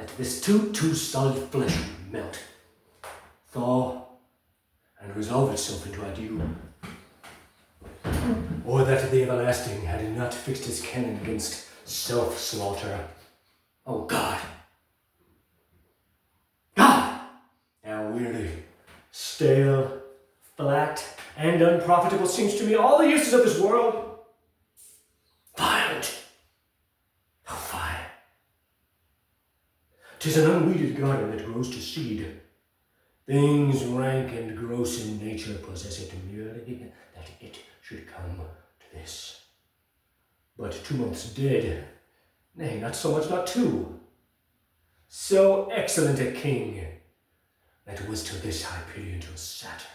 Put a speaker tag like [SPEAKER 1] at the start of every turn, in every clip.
[SPEAKER 1] that this too solid flesh would melt, thaw, and resolve itself into adieu. Or that the everlasting had not fixed his cannon against self-slaughter. Oh God! God! How weary, stale, flat, and unprofitable seems to me all the uses of this world. Violent. Oh, fire. 'Tis an unweeded garden that grows to seed. Things rank and gross in nature possess it merely that it should come to this. But 2 months dead, nay, not so much, not 2. So excellent a king, that was to this Hyperion to a satyr.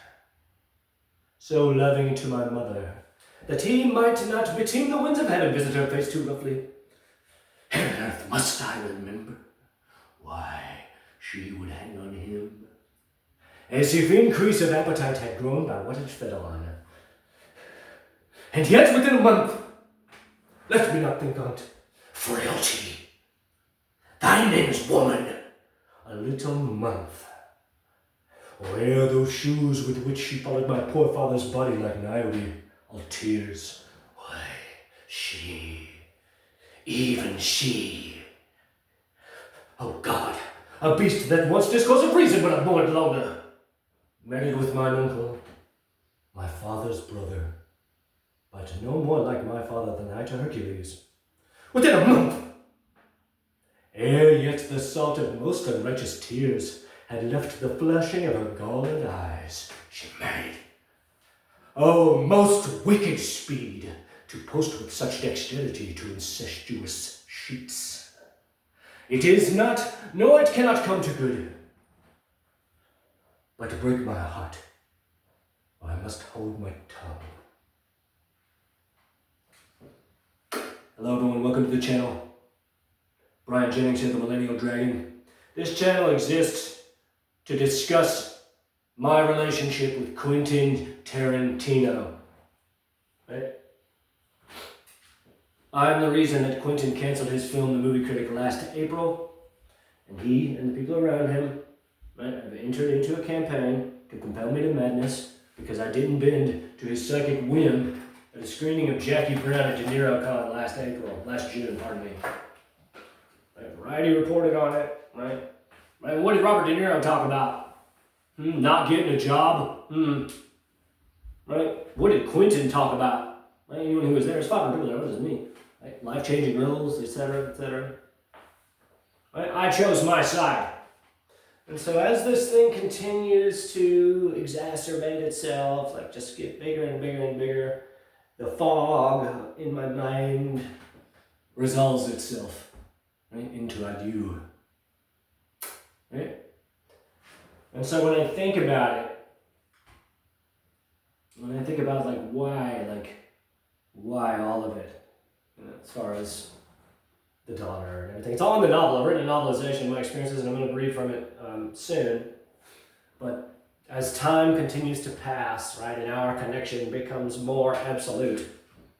[SPEAKER 1] So loving to my mother, that he might not beteem the winds of heaven visit her face too roughly. Heaven and earth must I remember, why she would hang on him, as if increase of appetite had grown by what it fed on. And yet within a month, let me not think on't, frailty. Thy name is woman, a little month. Where those shoes with which she followed my poor father's body like Niobe, all tears. Why, she, even she. Oh God, a beast that once discourse of reason would have borne it longer. Married with mine uncle, my father's brother, but no more like my father than I to Hercules. Within a month! Ere yet the salt of most unrighteous tears had left the flashing of her galled eyes, she married. Oh, most wicked speed, to post with such dexterity to incestuous sheets. It is not, nor it cannot come to good. But to break my heart, I must hold my tongue. Hello everyone, welcome to the channel. Brian Jennings here, the Millennial Dragon. This channel exists to discuss my relationship with Quentin Tarantino. Right? I'm the reason that Quentin canceled his film, The Movie Critic, last April, and he and the people around him, right, have entered into a campaign to compel me to madness because I didn't bend to his psychic whim at a screening of Jackie Brown at De Niro Con last June, pardon me. Right, Variety reported on it, right? Right, what did Robert De Niro talk about? Not getting a job? Right? What did Quentin talk about? Right? Anyone who was there, it's 500 people there, what does it mean? Right? Life-changing roles, etc., etc. Right? I chose my side. And so as this thing continues to exacerbate itself, like just get bigger and bigger and bigger, the fog in my mind resolves itself, right, into adieu. Right? And so when I think about it, why all of it, you know, as far as the daughter and everything. It's all in the novel. I've written a novelization of my experiences, and I'm going to read from it soon. But as time continues to pass, right, and our connection becomes more absolute,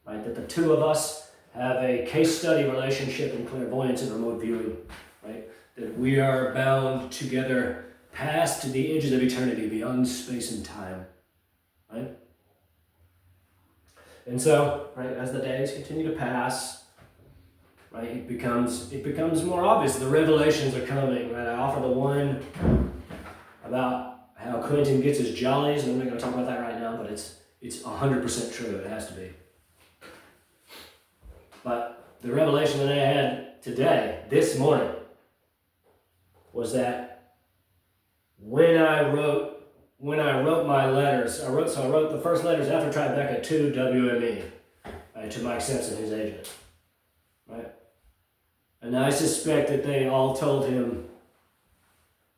[SPEAKER 1] right, that the two of us have a case study relationship in clairvoyance and remote viewing, right, that we are bound together past the edges of eternity, beyond space and time, right? And so, right, as the days continue to pass, right, it becomes more obvious. The revelations are coming, right? I offer the one about how Quentin gets his jollies, and I'm not going to talk about that right now, but it's 100% true. It has to be. But the revelation that I had today, this morning, was that when I wrote my letters, I wrote the first letters after Tribeca to WME, right, to Mike Simpson, his agent, right? And I suspect that they all told him,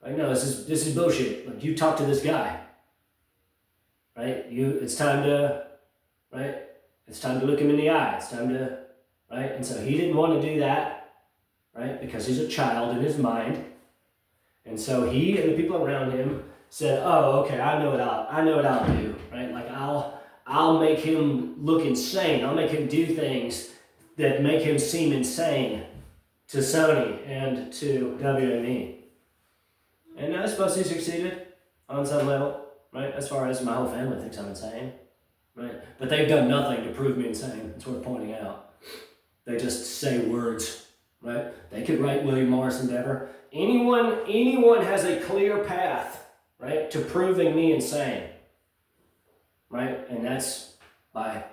[SPEAKER 1] like, no, this is bullshit. Like, you talk to this guy, right? It's time to look him in the eye. It's time to, right? And so he didn't want to do that, right? Because he's a child in his mind. And so he and the people around him said, oh, okay, I know what I'll do, right? Like, I'll make him look insane. I'll make him do things that make him seem insane,
[SPEAKER 2] to Sony and to WME. And I suppose he succeeded on some level, right? As far as my whole family thinks I'm insane, right? But they've done nothing to prove me insane. It's worth pointing out. They just say words, right? They could write William Morris Endeavor. Anyone has a clear path, right, to proving me insane, right? And that's by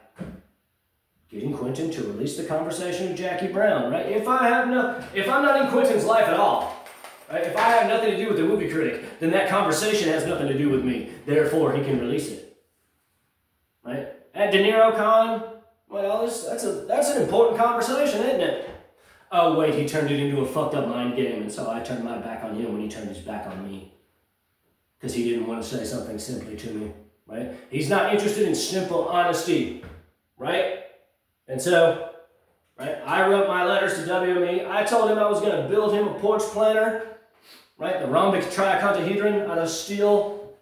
[SPEAKER 2] getting Quentin to release the conversation with Jackie Brown, right? If I'm not in Quentin's life at all, right? If I have nothing to do with the movie critic, then that conversation has nothing to do with me. Therefore, he can release it, right? At De Niro Con, well, that's an important conversation, isn't it? Oh wait, he turned it into a fucked up mind game, and so I turned my back on him when he turned his back on me, because he didn't want to say something simply to me, right? He's not interested in simple honesty, right? And so, right, I wrote my letters to WME. I told him I was going to build him a porch planter, right, the rhombic triacontahedron out of steel,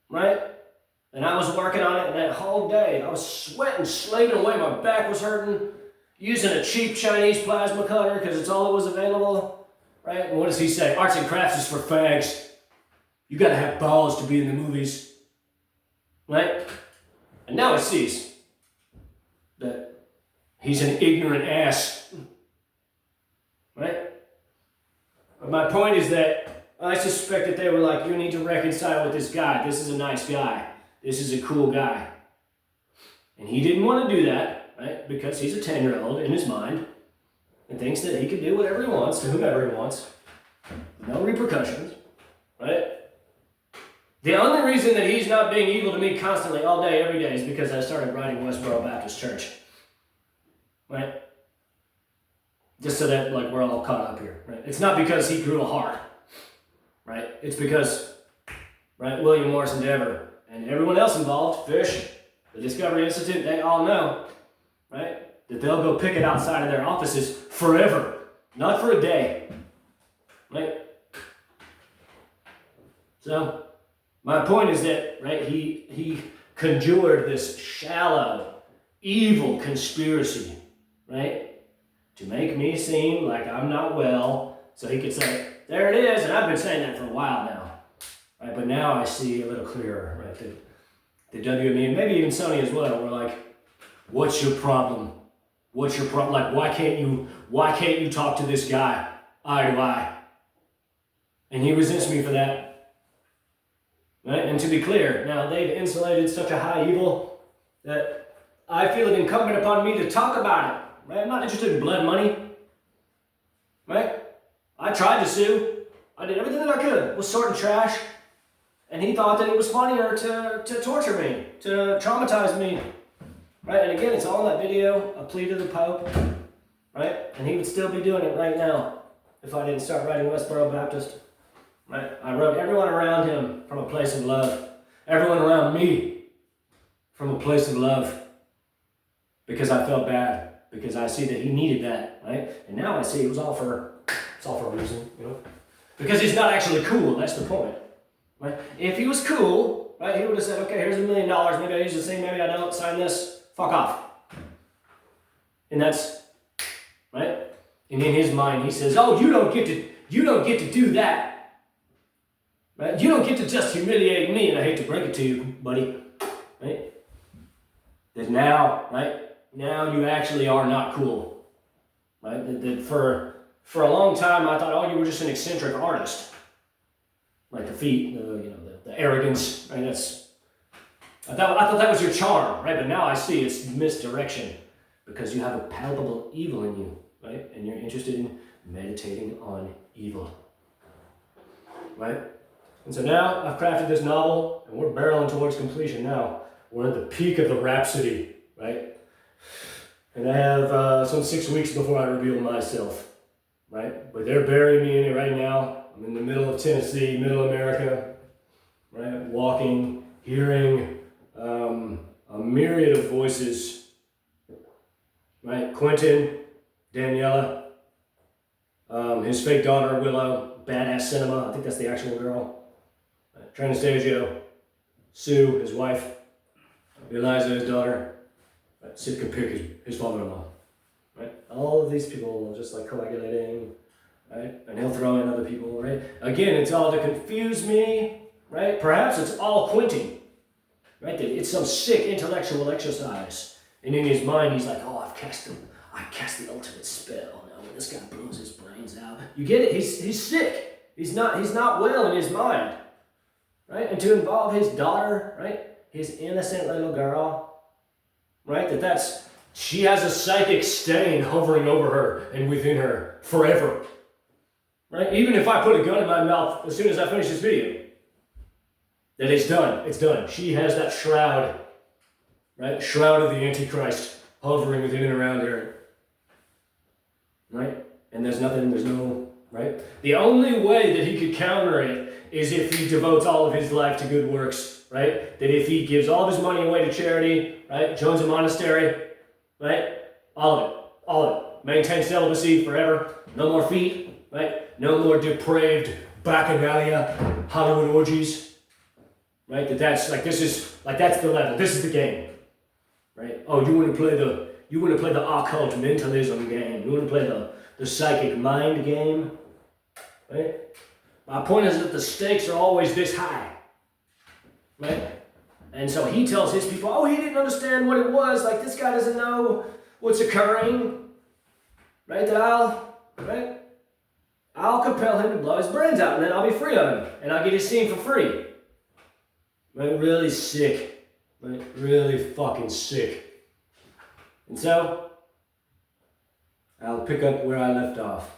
[SPEAKER 2] right? And I was working on it, and that whole day I was sweating, slaving away. My back was hurting, using a cheap Chinese plasma cutter because it's all that was available, right? And what does he say? Arts and crafts is for fags. You got to have balls to be in the movies, right? And now he sees that he's an ignorant ass, right? But my point is that I suspect that they were like, you need to reconcile with this guy. This is a nice guy. This is a cool guy. And he didn't want to do that, right? Because he's a 10-year-old in his mind and thinks that he can do whatever he wants to whomever he wants. No repercussions, right? The only reason that he's not being evil to me constantly all day, every day, is because I started writing Westboro Baptist Church, right? Just so that, like, we're all caught up here, right? It's not because he grew a heart, right? It's because, right, William Morris Endeavor and everyone else involved, Fish, the Discovery Institute, they all know, right, that they'll go picket outside of their offices forever, not for a day, right? So, my point is that, right, he conjured this shallow, evil conspiracy, right, to make me seem like I'm not well, so he could say, there it is, and I've been saying that for a while now, right, but now I see a little clearer, right, the WME, and maybe even Sony as well, were like, what's your problem? What's your problem? Like, why can't you talk to this guy eye to eye? And he resents me for that. Right? And to be clear, now they've insulated such a high evil that I feel it incumbent upon me to talk about it. Right? I'm not interested in blood money. Right? I tried to sue. I did everything that I could. Was sorting trash. And he thought that it was funnier to torture me, to traumatize me. Right? And again, it's all in that video, a plea to the Pope. Right? And he would still be doing it right now if I didn't start writing Westboro Baptist. Right? I wrote everyone around him from a place of love. Everyone around me from a place of love. Because I felt bad. Because I see that he needed that. Right? And now I see it's all for a reason, you know? Because he's not actually cool, that's the point. Right? If he was cool, right, he would have said, okay, here's $1 million, maybe I use the same, maybe I don't, sign this, fuck off. And that's, right? And in his mind he says, oh, you don't get to do that. Right? You don't get to just humiliate me, and I hate to break it to you, buddy. Right? That now, right? Now you actually are not cool. Right? That for a long time I thought, oh, you were just an eccentric artist. Like the feet, the arrogance, right? I thought that was your charm, right? But now I see it's misdirection because you have a palpable evil in you, right? And you're interested in meditating on evil, right? And so now I've crafted this novel, and we're barreling towards completion now. We're at the peak of the rhapsody, right? And I have some 6 weeks before I reveal myself, right? But they're burying me in it right now. I'm in the middle of Tennessee, middle America, right? Walking, hearing a myriad of voices, right? Quentin, Daniela, his fake daughter, Willow, Badass Cinema, I think that's the actual girl. Anastasio, Sue, his wife, Eliza, his daughter, Sitka Pick, his father-in-law. right? All of these people just like coagulating, right? And he'll throw in other people, right? Again, it's all to confuse me, right? Perhaps it's all Quentin, right? That it's some sick intellectual exercise. And in his mind, he's like, oh, I cast the ultimate spell. Now when this guy blows his brains out, you get it? He's sick. He's not well in his mind, right? And to involve his daughter, right? His innocent little girl, right? She has a psychic stain hovering over her and within her forever, right? Even if I put a gun in my mouth as soon as I finish this video, that it's done. She has that shroud, right? Shroud of the Antichrist hovering within and around her, right? And there's no, right? The only way that he could counter it is if he devotes all of his life to good works, right? That if he gives all of his money away to charity, right? Joins a monastery, right? All of it. Maintain celibacy forever. No more feet, right? No more depraved bacchanalia, Hollywood orgies, right? That's the level. This is the game, right? Oh, you want to play the occult mentalism game. You want to play the psychic mind game, right? My point is that the stakes are always this high, right? And so he tells his people, oh, he didn't understand what it was. Like, this guy doesn't know what's occurring, right? I'll compel him to blow his brains out, and then I'll be free of him, and I'll get his scene for free. Right? Really sick, right? Really fucking sick. And so, I'll pick up where I left off.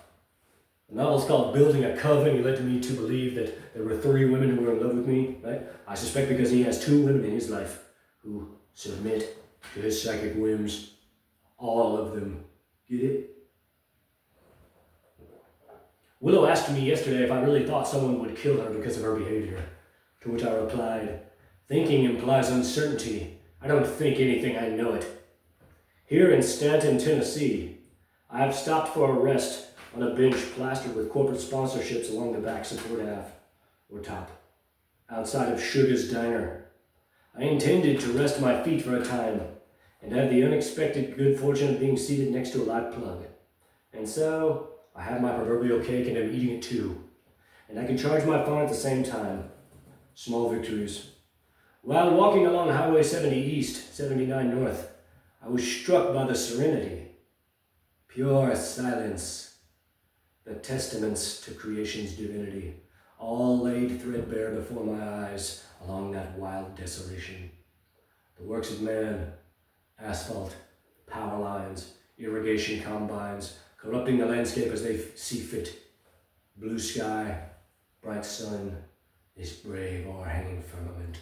[SPEAKER 2] The novel's called Building a Coven. He led me to believe that there were 3 women who were in love with me, right? I suspect because he has 2 women in his life who submit to his psychic whims. All of them. Get it? Willow asked me yesterday if I really thought someone would kill her because of her behavior, to which I replied, thinking implies uncertainty. I don't think anything, I know it. Here in Stanton, Tennessee, I have stopped for a rest on a bench plastered with corporate sponsorships along the back support half, or top, outside of Sugar's Diner. I intended to rest my feet for a time, and had the unexpected good fortune of being seated next to a light plug. And so, I have my proverbial cake and am eating it too. And I can charge my phone at the same time. Small victories. While walking along Highway 70 East, 79 North, I was struck by the serenity, pure silence, the testaments to creation's divinity, all laid threadbare before my eyes along that wild desolation. The works of man, asphalt, power lines, irrigation combines, corrupting the landscape as they see fit. Blue sky, bright sun, this brave o'erhanging firmament.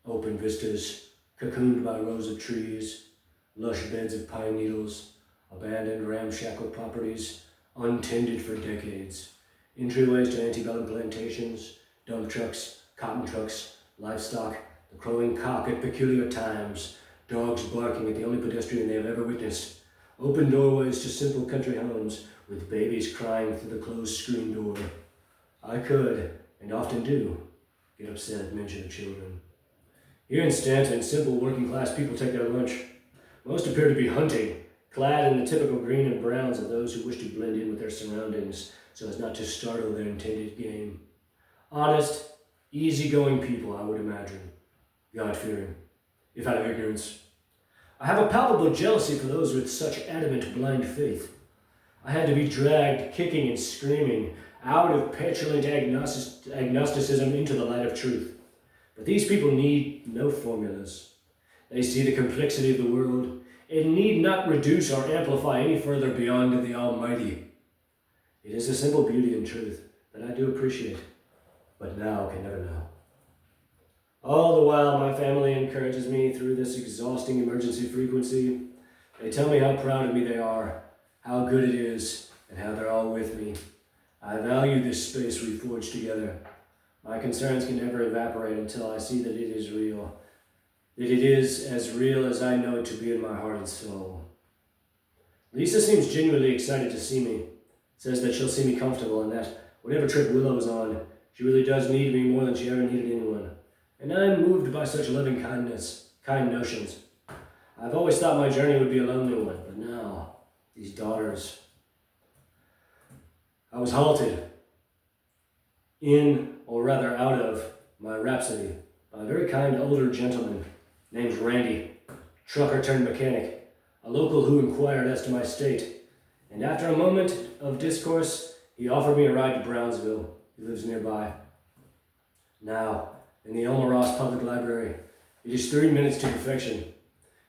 [SPEAKER 2] Open vistas, cocooned by rows of trees, lush beds of pine needles, abandoned ramshackle properties, untended for decades. Entryways to antebellum plantations, dump trucks, cotton trucks, livestock, the crowing cock at peculiar times, dogs barking at the only pedestrian they have ever witnessed, open doorways to simple country homes with babies crying through the closed screen door. I could, and often do, get upset at mention of children. Here in Stanton, simple working class people take their lunch. Most appear to be hunting, clad in the typical green and browns of those who wish to blend in with their surroundings so as not to startle their intended game. Honest, easygoing people, I would imagine. God-fearing, if out of ignorance. I have a palpable jealousy for those with such adamant blind faith. I had to be dragged, kicking and screaming, out of petulant agnosticism into the light of truth. But these people need no formulas. They see the complexity of the world. It need not reduce or amplify any further beyond the Almighty. It is a simple beauty and truth that I do appreciate, but now can never know. All the while, my family encourages me through this exhausting emergency frequency. They tell me how proud of me they are, how good it is, and how they're all with me. I value this space we forged together. My concerns can never evaporate until I see that it is real. That it is as real as I know it to be in my heart and soul. Lisa seems genuinely excited to see me. Says that she'll see me comfortable and that whatever trip Willow's on, she really does need me more than she ever needed anyone. And I'm moved by such loving kindness, kind notions. I've always thought my journey would be a lonely one, but now these daughters. I was halted in, or rather out of, my rhapsody by a very kind older gentleman named Randy, trucker turned mechanic, a local who inquired as to my state, and after a moment of discourse, he offered me a ride to Brownsville. He lives nearby. Now, in the Elmer Ross Public Library, it is 3 minutes to perfection,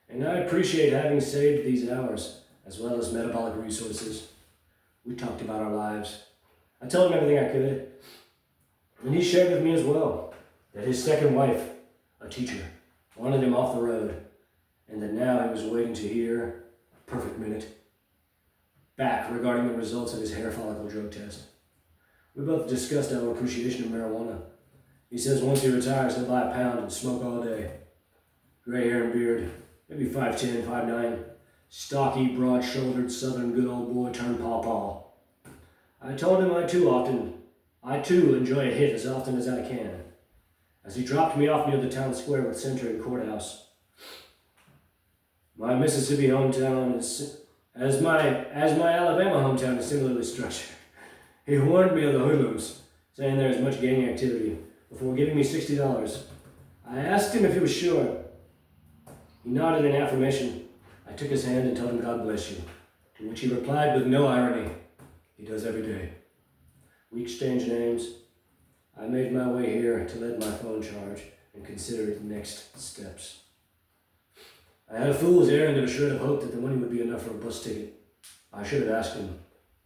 [SPEAKER 2] and I appreciate having saved these hours, as well as metabolic resources. We talked about our lives. I told him everything I could, and he shared with me as well that his second wife, a teacher, wanted him off the road, and that now he was waiting to hear, perfect minute, back regarding the results of his hair follicle drug test. We both discussed our appreciation of marijuana. He says once he retires, he'll buy a pound and smoke all day. Gray hair and beard, maybe 5'10", 5'9", stocky, broad-shouldered, southern good old boy turned pawpaw. I told him I too enjoy a hit as often as I can, as he dropped me off near the town square with Center and Courthouse. My Mississippi hometown is, as my Alabama hometown is similarly structured. He warned me of the hoodlums, saying there is much gang activity, before giving me $60. I asked him if he was sure. He nodded in affirmation. I took his hand and told him God bless you, to which he replied with no irony. He does every day. We exchanged names. I made my way here to let my phone charge and consider the next steps. I had a fool's errand and a shred of hope that the money would be enough for a bus ticket. I should have asked him,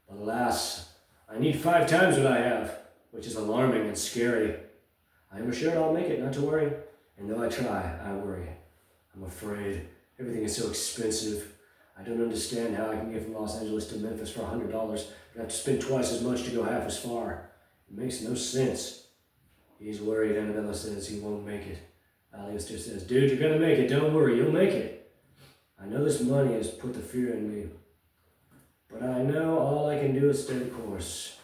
[SPEAKER 2] but alas, I need 5 times what I have, which is alarming and scary. I am assured I'll make it, not to worry, and though I try, I worry. I'm afraid. Everything is so expensive. I don't understand how I can get from Los Angeles to Memphis for $100, but I have to spend twice as much to go half as far. It makes no sense. He's worried, Annabella says he won't make it. Alistair says, dude, you're gonna make it, don't worry, you'll make it. I know this money has put the fear in me, but I know all I can do is stay the course.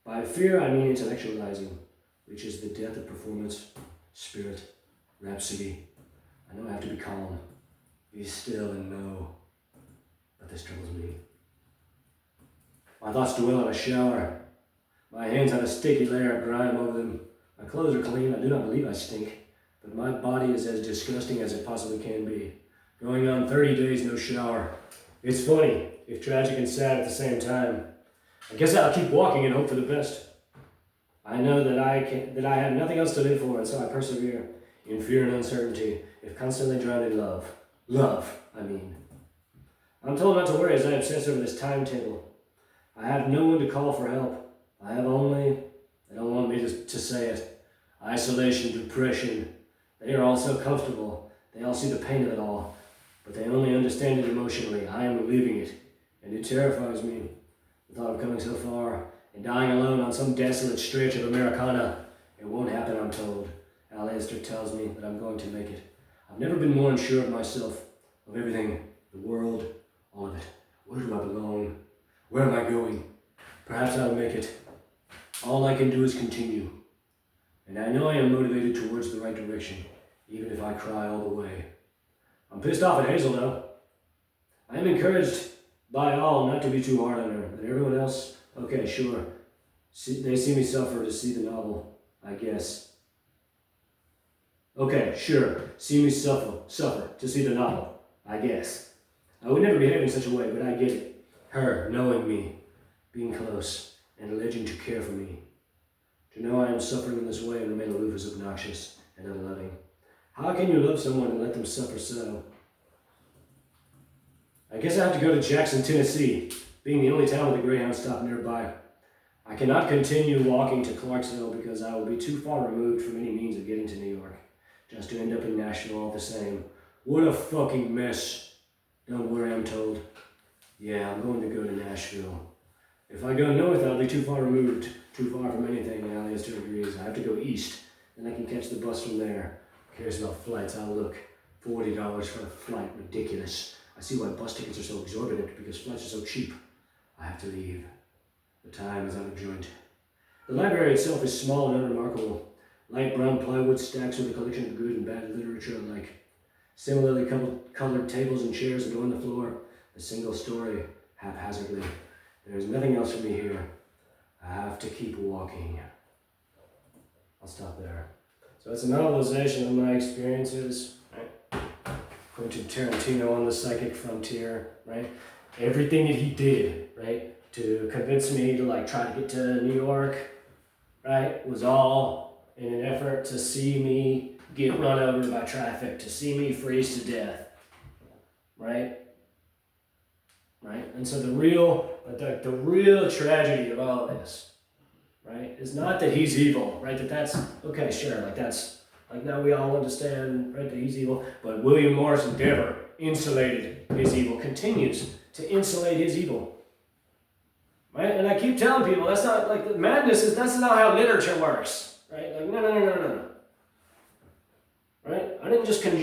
[SPEAKER 2] By fear, I mean intellectualizing, which is the death of performance, spirit, rhapsody. I know I have to be calm, be still and know, but this troubles me. My thoughts dwell on a shower. My hands have a sticky layer of grime over them. My clothes are clean. I do not believe I stink, but my body is as disgusting as it possibly can be. Going on 30 days, no shower. It's funny, if tragic and sad at the same time. I guess I'll keep walking and hope for the best. I know that I have nothing else to live for, and so I persevere in fear and uncertainty, if constantly drowned in love. Love, I mean. I'm told not to worry as I obsess over this timetable. I have no one to call for help. I have only, they don't want me to say it, isolation, depression. They are all so comfortable. They all see the pain of it all, but they only understand it emotionally. I am living it, and it terrifies me. The thought of coming so far and dying alone on some desolate stretch of Americana. It won't happen, I'm told. Alistair tells me that I'm going to make it. I've never been more unsure of myself, of everything, the world, all of it. Where do I belong? Where am I going? Perhaps I'll make it. All I can do is continue. And I know I am motivated towards the right direction, even if I cry all the way. I'm pissed off at Hazel, though. I am encouraged by all not to be too hard on her, but everyone else, okay, sure. They see me suffer to see the novel, I guess. Okay, sure, see me suffer to see the novel, I guess. I would never behave in such a way, but I get it. Her, knowing me, being close, and alleging to care for me. To know I am suffering in this way and remain aloof is obnoxious and unloving. How can you love someone and let them suffer so? I guess I have to go to Jackson, Tennessee, being the only town with a Greyhound stop nearby. I cannot continue walking to Clarksville because I will be too far removed from any means of getting to New York, just to end up in Nashville all the same. What a fucking mess. Don't worry, I'm told. Yeah, I'm going to go to Nashville. If I go north, I'll be too far removed, too far from anything, Alistair agrees. I have to go east, then I can catch the bus from there. Who cares about flights? I'll look. $40 for a flight, ridiculous. I see why bus tickets are so exorbitant, because flights are so cheap. I have to leave. The time is out of joint. The library itself is small and unremarkable. Light brown plywood stacks with a collection of good and bad literature alike. Similarly colored tables and chairs adorn the floor. a single story haphazardly. There's nothing else for me here. I have to keep walking. I'll stop there. So it's a novelization of my experiences, right? Quentin Tarantino on the psychic frontier, right? Everything that he did, right, to convince me to like try to get to New York, right, was all in an effort to see me get run over by traffic, to see me freeze to death, right? Right? And so the real tragedy of all of this, right, is not that he's evil, right? That's okay, sure, like now we all understand, right, that he's evil, but William Morris Endeavor insulated his evil, continues to insulate his evil. Right? And I keep telling people that's not like the madness is that's not how literature works. Right? Like no. Right? I didn't just conjure